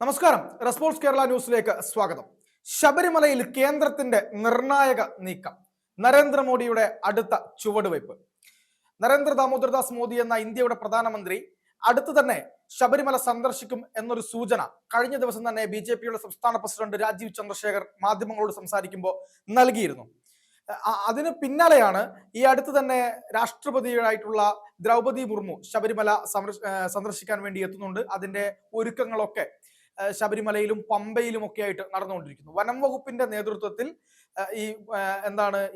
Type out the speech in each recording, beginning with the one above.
നമസ്കാരം. റെസ്പോൺസ് കേരള ന്യൂസിലേക്ക് സ്വാഗതം. ശബരിമലയിൽ കേന്ദ്രത്തിന്റെ നിർണായക നീക്കം, നരേന്ദ്രമോദിയുടെ അടുത്ത ചുവടുവയ്പ്. നരേന്ദ്ര ദാമോദർദാസ് മോദി എന്ന ഇന്ത്യയുടെ പ്രധാനമന്ത്രി അടുത്ത് തന്നെ ശബരിമല സന്ദർശിക്കും എന്നൊരു സൂചന കഴിഞ്ഞ ദിവസം തന്നെ ബി.ജെ.പിയുടെ സംസ്ഥാന പ്രസിഡന്റ് രാജീവ് ചന്ദ്രശേഖർ മാധ്യമങ്ങളോട് സംസാരിക്കുമ്പോൾ നൽകിയിരുന്നു. അതിന് പിന്നാലെയാണ് ഈ അടുത്ത് തന്നെ രാഷ്ട്രപതിയായിട്ടുള്ള ദ്രൗപദി മുർമു ശബരിമല സന്ദർശിക്കാൻ വേണ്ടി എത്തുന്നുണ്ട്. അതിന്റെ ഒരുക്കങ്ങളൊക്കെ ശബരിമലയിലും പമ്പയിലും ഒക്കെ ആയിട്ട് നടന്നുകൊണ്ടിരിക്കുന്നു. വനം വകുപ്പിന്റെ നേതൃത്വത്തിൽ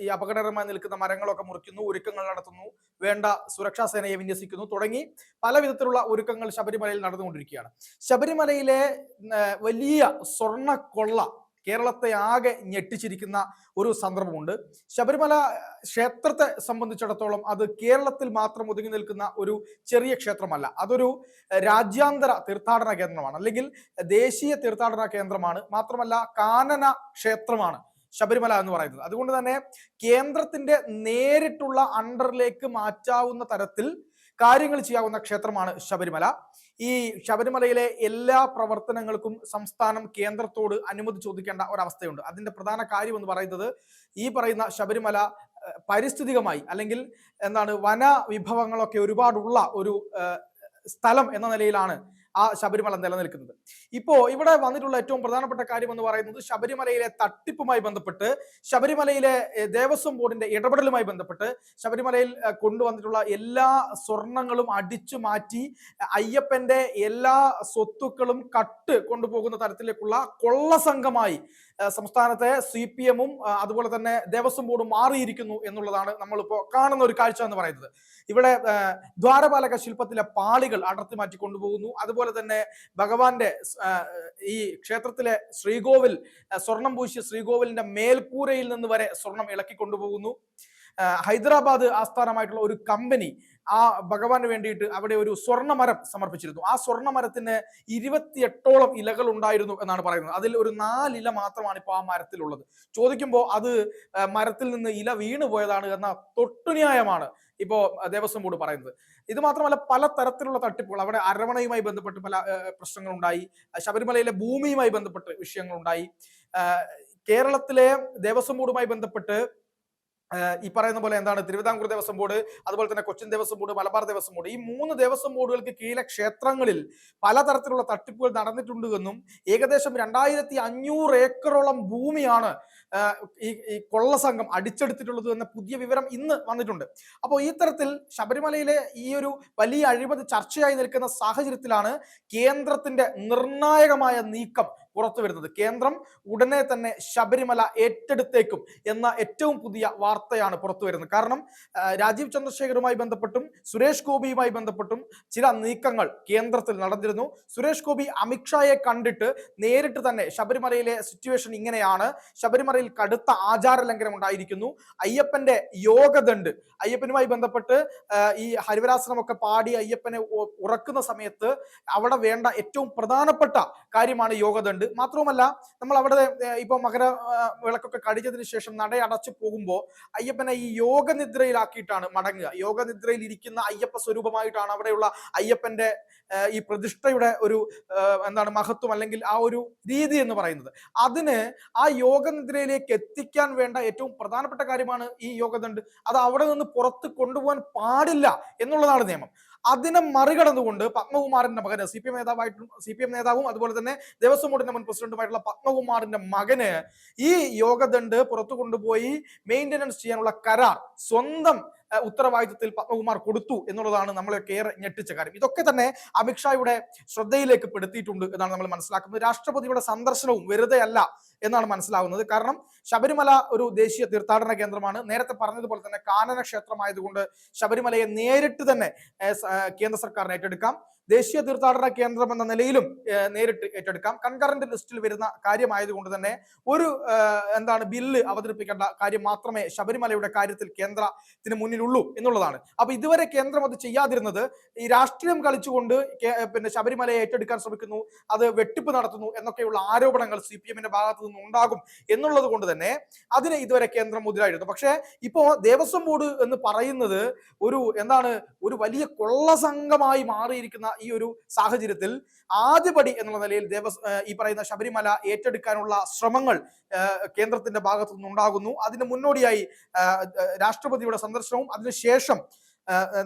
ഈ അപകടകരമായി നിൽക്കുന്ന മരങ്ങളൊക്കെ മുറിക്കുന്നു, ഒരുക്കങ്ങൾ നടത്തുന്നു, വേണ്ട സുരക്ഷാ സേനയെ വിന്യസിക്കുന്നു തുടങ്ങി പല വിധത്തിലുള്ള ഒരുക്കങ്ങൾ ശബരിമലയിൽ നടന്നുകൊണ്ടിരിക്കുകയാണ്. ശബരിമലയിലെ വലിയ സ്വർണ്ണ കൊള്ള കേരളത്തെ ആകെ ഞെട്ടിച്ചിരിക്കുന്ന ഒരു സന്ദർഭമുണ്ട്. ശബരിമല ക്ഷേത്രത്തെ സംബന്ധിച്ചിടത്തോളം അത് കേരളത്തിൽ മാത്രം ഒതുങ്ങി നിൽക്കുന്ന ഒരു ചെറിയ ക്ഷേത്രമല്ല, അതൊരു രാജ്യാന്തര തീർത്ഥാടന കേന്ദ്രമാണ്, അല്ലെങ്കിൽ ദേശീയ തീർത്ഥാടന കേന്ദ്രമാണ്. മാത്രമല്ല കാനന ക്ഷേത്രമാണ് ശബരിമല എന്ന് പറയുന്നത്. അതുകൊണ്ട് തന്നെ കേന്ദ്രത്തിന്റെ നേരിട്ടുള്ള അണ്ടറിലേക്ക് മാറ്റാവുന്ന തരത്തിൽ കാര്യങ്ങൾ ചെയ്യാവുന്ന ക്ഷേത്രമാണ് ശബരിമല. ഈ ശബരിമലയിലെ എല്ലാ പ്രവർത്തനങ്ങൾക്കും സംസ്ഥാനം കേന്ദ്രത്തോട് അനുമതി ചോദിക്കേണ്ട ഒരവസ്ഥയുണ്ട്. അതിന്റെ പ്രധാന കാര്യം എന്ന് പറയുന്നത് ഈ പറയുന്ന ശബരിമല പാരിസ്ഥിതികമായി അല്ലെങ്കിൽ വന വിഭവങ്ങളൊക്കെ ഒരുപാടുള്ള ഒരു സ്ഥലം എന്ന നിലയിലാണ് ആ ശബരിമല നിലനിൽക്കുന്നത്. ഇപ്പോ ഇവിടെ വന്നിട്ടുള്ള ഏറ്റവും പ്രധാനപ്പെട്ട കാര്യം എന്ന് പറയുന്നത് ശബരിമലയിലെ തട്ടിപ്പുമായി ബന്ധപ്പെട്ട്, ശബരിമലയിലെ ദേവസ്വം ബോർഡിന്റെ ഇടപെടലുമായി ബന്ധപ്പെട്ട് ശബരിമലയിൽ കൊണ്ടുവന്നിട്ടുള്ള എല്ലാ സ്വർണങ്ങളും അടിച്ചു മാറ്റി അയ്യപ്പന്റെ എല്ലാ സ്വത്തുക്കളും കട്ട് കൊണ്ടുപോകുന്ന തരത്തിലേക്കുള്ള കൊള്ള സംഘമായി സംസ്ഥാനത്തെ CPM-ഉം അതുപോലെ തന്നെ ദേവസ്വം ബോർഡും മാറിയിരിക്കുന്നു എന്നുള്ളതാണ് നമ്മളിപ്പോ കാണുന്ന ഒരു കാഴ്ച എന്ന് പറയുന്നത്. ഇവിടെ ദ്വാരപാലക ശില്പത്തിലെ പാളികൾ അടർത്തി മാറ്റി കൊണ്ടുപോകുന്നു. അതുപോലെ തന്നെ ഭഗവാന്റെ ഈ ക്ഷേത്രത്തിലെ ശ്രീകോവിൽ, സ്വർണം പൂശിയ ശ്രീകോവിലിന്റെ മേൽക്കൂരയിൽ നിന്ന് വരെ സ്വർണം ഇളക്കി കൊണ്ടുപോകുന്നു. ഹൈദരാബാദ് ആസ്ഥാനമായിട്ടുള്ള ഒരു കമ്പനി ആ ഭഗവാന് വേണ്ടിയിട്ട് അവിടെ ഒരു സ്വർണ്ണമരം സമർപ്പിച്ചിരുന്നു. ആ സ്വർണ്ണമരത്തിന് 28ഓളം ഇലകൾ ഉണ്ടായിരുന്നു എന്നാണ് പറയുന്നത്. അതിൽ ഒരു 4 ഇല മാത്രമാണ് ഇപ്പോൾ ആ മരത്തിലുള്ളത്. ചോദിക്കുമ്പോൾ അത് മരത്തിൽ നിന്ന് ഇല വീണു പോയതാണ് എന്ന തൊട്ടുന്യായമാണ് ഇപ്പോ ദേവസ്വം ബോർഡ് പറയുന്നത്. ഇത് മാത്രമല്ല പല തരത്തിലുള്ള തട്ടിപ്പുകൾ, അവിടെ അരവണയുമായി ബന്ധപ്പെട്ട് പല പ്രശ്നങ്ങളുണ്ടായി, ശബരിമലയിലെ ഭൂമിയുമായി ബന്ധപ്പെട്ട് വിഷയങ്ങളുണ്ടായി. കേരളത്തിലെ ദേവസ്വം ബോർഡുമായി ബന്ധപ്പെട്ട് ഈ പറയുന്ന പോലെ തിരുവിതാംകൂർ ദേവസ്വം ബോർഡ്, അതുപോലെ തന്നെ കൊച്ചിൻ ദേവസ്വം ബോർഡ്, മലബാർ ദേവസ്വം ബോർഡ്, ഈ 3 ദേവസ്വം ബോർഡുകൾക്ക് കീഴിലെ ക്ഷേത്രങ്ങളിൽ പലതരത്തിലുള്ള തട്ടിപ്പുകൾ നടന്നിട്ടുണ്ട് എന്നും ഏകദേശം 2500 ഏക്കറോളം ഭൂമിയാണ് ഈ കൊള്ള സംഘം അടിച്ചെടുത്തിട്ടുള്ളത് എന്ന പുതിയ വിവരം ഇന്ന് വന്നിട്ടുണ്ട്. അപ്പോൾ ഈ തരത്തിൽ ശബരിമലയിലെ ഈ ഒരു വലിയ അഴിമതി ചർച്ചയായി നിൽക്കുന്ന സാഹചര്യത്തിലാണ് കേന്ദ്രത്തിന്റെ നിർണായകമായ നീക്കം പുറത്തു വരുന്നത്. കേന്ദ്രം ഉടനെ തന്നെ ശബരിമല ഏറ്റെടുത്തേക്കും എന്ന ഏറ്റവും പുതിയ വാർത്തയാണ് പുറത്തു വരുന്നത്. കാരണം രാജീവ് ചന്ദ്രശേഖറുമായി ബന്ധപ്പെട്ടും സുരേഷ് ഗോപിയുമായി ബന്ധപ്പെട്ടും ചില നീക്കങ്ങൾ കേന്ദ്രത്തിൽ നടന്നിരുന്നു. സുരേഷ് ഗോപി അമിത്ഷായെ കണ്ടിട്ട് നേരിട്ട് തന്നെ ശബരിമലയിലെ സിറ്റുവേഷൻ ഇങ്ങനെയാണ്, ശബരിമലയിൽ കടുത്ത ആചാര ലംഘനം ഉണ്ടായിരിക്കുന്നു, അയ്യപ്പന്റെ യോഗദണ്ഡ്, അയ്യപ്പനുമായി ബന്ധപ്പെട്ട് ഈ ഹരിവരാസനമൊക്കെ പാടി അയ്യപ്പനെ ഉറക്കുന്ന സമയത്ത് അവിടെ വേണ്ട ഏറ്റവും പ്രധാനപ്പെട്ട കാര്യമാണ് യോഗദണ്ഡ്. മാത്രവുമല്ല നമ്മൾ അവിടെ ഇപ്പൊ മകര വിളക്കൊക്കെ കഴിഞ്ഞതിന് ശേഷം നട അടച്ചു പോകുമ്പോൾ അയ്യപ്പനെ ഈ യോഗനിദ്രയിലാക്കിയിട്ടാണ് മടങ്ങുക. യോഗനിദ്രയിൽ ഇരിക്കുന്ന അയ്യപ്പ സ്വരൂപമായിട്ടാണ് അവിടെയുള്ള അയ്യപ്പന്റെ ഈ പ്രതിഷ്ഠയുടെ ഒരു മഹത്വം അല്ലെങ്കിൽ ആ ഒരു രീതി എന്ന് പറയുന്നത്. അതിന് ആ യോഗനിദ്രയിലേക്ക് എത്തിക്കാൻ വേണ്ട ഏറ്റവും പ്രധാനപ്പെട്ട കാര്യമാണ് ഈ യോഗദണ്ഡ്. അത് അവിടെ നിന്ന് പുറത്ത് കൊണ്ടുപോകാൻ പാടില്ല എന്നുള്ളതാണ് നിയമം. അതിനെ മറികടന്നുകൊണ്ട് പത്മകുമാറിന്റെ മകന്, CPM നേതാവും അതുപോലെ തന്നെ ദേവസ്വം ബോർഡിന്റെ മുൻ പ്രസിഡന്റുമായിട്ടുള്ള പത്മകുമാറിന്റെ മകന് ഈ യോഗദണ്ഡ് പുറത്തു കൊണ്ടുപോയി മെയിൻ്റനൻസ് ചെയ്യാനുള്ള കരാർ സ്വന്തം ഉത്തരവാദിത്തത്തിൽ പത്മകുമാർ കൊടുത്തു എന്നുള്ളതാണ് നമ്മളൊക്കെ ഏറെ ഞെട്ടിച്ച കാര്യം. ഇതൊക്കെ തന്നെ അമിത്ഷായുടെ ശ്രദ്ധയിലേക്ക് പെടുത്തിയിട്ടുണ്ട് എന്നാണ് നമ്മൾ മനസ്സിലാക്കുന്നത്. രാഷ്ട്രപതിയുടെ സന്ദർശനവും വെറുതെ അല്ല എന്നാണ് മനസ്സിലാവുന്നത്. കാരണം ശബരിമല ഒരു ദേശീയ തീർത്ഥാടന കേന്ദ്രമാണ്. നേരത്തെ പറഞ്ഞതുപോലെ തന്നെ കാനന ക്ഷേത്രമായതുകൊണ്ട് ശബരിമലയെ നേരിട്ട് തന്നെ കേന്ദ്ര സർക്കാരിന് ഏറ്റെടുക്കാം. ദേശീയ തീർത്ഥാടന കേന്ദ്രം എന്ന നിലയിലും നേരിട്ട് ഏറ്റെടുക്കാം. കൺകറന്റ് ലിസ്റ്റിൽ വരുന്ന കാര്യമായതുകൊണ്ട് തന്നെ ഒരു ബില്ല് അവതരിപ്പിക്കേണ്ട കാര്യം മാത്രമേ ശബരിമലയുടെ കാര്യത്തിൽ കേന്ദ്രത്തിന് മുന്നിലുള്ളൂ എന്നുള്ളതാണ്. അപ്പൊ ഇതുവരെ കേന്ദ്രം അത് ചെയ്യാതിരുന്നത് ഈ രാഷ്ട്രീയം കളിച്ചുകൊണ്ട് ശബരിമലയെ ഏറ്റെടുക്കാൻ ശ്രമിക്കുന്നു, അത് വെട്ടിപ്പ് നടത്തുന്നു എന്നൊക്കെയുള്ള ആരോപണങ്ങൾ CPM-ന്റെ ഭാഗത്തു നിന്ന് ഉണ്ടാകും എന്നുള്ളത് കൊണ്ട് തന്നെ അതിന് ഇതുവരെ കേന്ദ്രം മുതിരായിരുന്നു. പക്ഷേ ഇപ്പോ ദേവസ്വം ബോർഡ് എന്ന് പറയുന്നത് ഒരു വലിയ കൊള്ള സംഘമായി മാറിയിരിക്കുന്ന ഈ ഒരു സാഹചര്യത്തിൽ ആദ്യപടി എന്നുള്ള നിലയിൽ ഈ പറയുന്ന ശബരിമല ഏറ്റെടുക്കാനുള്ള ശ്രമങ്ങൾ കേന്ദ്രത്തിന്റെ ഭാഗത്തു നിന്നുണ്ടാകുന്നു. അതിന് മുന്നോടിയായി രാഷ്ട്രപതിയുടെ സന്ദർശനവും അതിനുശേഷം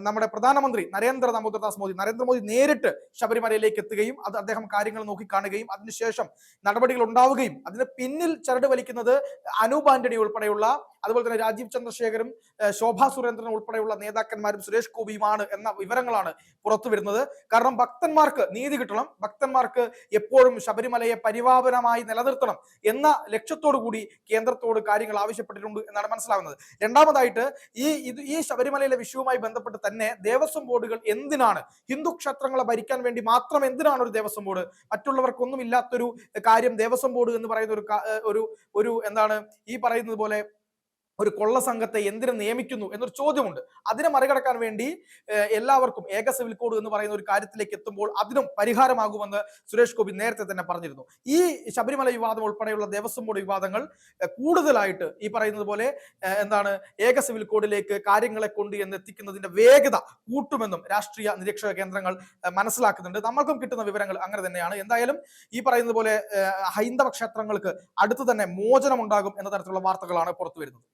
നമ്മുടെ പ്രധാനമന്ത്രി നരേന്ദ്രമോദി നേരിട്ട് ശബരിമലയിലേക്ക് എത്തുകയും അത് അദ്ദേഹം കാര്യങ്ങൾ നോക്കിക്കാണുകയും അതിനുശേഷം നടപടികൾ ഉണ്ടാവുകയും അതിന് പിന്നിൽ ചരട് വലിക്കുന്നത് അനൂപ് ആന്റണി ഉൾപ്പെടെയുള്ള, അതുപോലെ തന്നെ രാജീവ് ചന്ദ്രശേഖരും ശോഭാ സുരേന്ദ്രനും ഉൾപ്പെടെയുള്ള നേതാക്കന്മാരും സുരേഷ് ഗോപിയുമാണ് എന്ന വിവരങ്ങളാണ് പുറത്തു വരുന്നത്. കാരണം ഭക്തന്മാർക്ക് നീതി കിട്ടണം, ഭക്തന്മാർക്ക് എപ്പോഴും ശബരിമലയെ പരിപാവനമായി നിലനിർത്തണം എന്ന ലക്ഷ്യത്തോടു കൂടി കേന്ദ്രത്തോട് കാര്യങ്ങൾ ആവശ്യപ്പെട്ടിട്ടുണ്ട് എന്നാണ് മനസ്സിലാകുന്നത്. രണ്ടാമതായിട്ട് ഈ ശബരിമലയിലെ വിഷയവുമായി ബന്ധപ്പെട്ട് തന്നെ ദേവസ്വം ബോർഡുകൾ എന്തിനാണ്, ഹിന്ദു ക്ഷേത്രങ്ങളെ ഭരിക്കാൻ വേണ്ടി മാത്രം എന്തിനാണ് ഒരു ദേവസ്വം ബോർഡ്, മറ്റുള്ളവർക്കൊന്നും ഇല്ലാത്തൊരു കാര്യം ദേവസ്വം ബോർഡ് എന്ന് പറയുന്ന ഒരു എന്താണ് ഈ പറയുന്നത് പോലെ ഒരു കൊള്ള സംഘത്തെ എന്തിനു നിയമിക്കുന്നു എന്നൊരു ചോദ്യമുണ്ട്. അതിനെ മറികടക്കാൻ വേണ്ടി എല്ലാവർക്കും ഏക സിവിൽ കോഡ് എന്ന് പറയുന്ന ഒരു കാര്യത്തിലേക്ക് എത്തുമ്പോൾ അതിനും പരിഹാരമാകുമെന്ന് സുരേഷ് ഗോപി നേരത്തെ തന്നെ പറഞ്ഞിരുന്നു. ഈ ശബരിമല വിവാദം ഉൾപ്പെടെയുള്ള ദേവസ്വം ബോർഡ് വിവാദങ്ങൾ കൂടുതലായിട്ട് ഈ പറയുന്നത് പോലെ ഏക സിവിൽ കോഡിലേക്ക് കാര്യങ്ങളെ കൊണ്ട് എത്തിക്കുന്നതിന്റെ വേഗത കൂട്ടുമെന്നും രാഷ്ട്രീയ നിരീക്ഷക കേന്ദ്രങ്ങൾ മനസ്സിലാക്കുന്നുണ്ട്. നമ്മൾക്കും കിട്ടുന്ന വിവരങ്ങൾ അങ്ങനെ തന്നെയാണ്. എന്തായാലും ഈ പറയുന്നത് പോലെ ഹൈന്ദവ ക്ഷേത്രങ്ങൾക്ക് അടുത്ത് തന്നെ മോചനമുണ്ടാകും എന്ന തരത്തിലുള്ള വാർത്തകളാണ് പുറത്തു വരുന്നത്.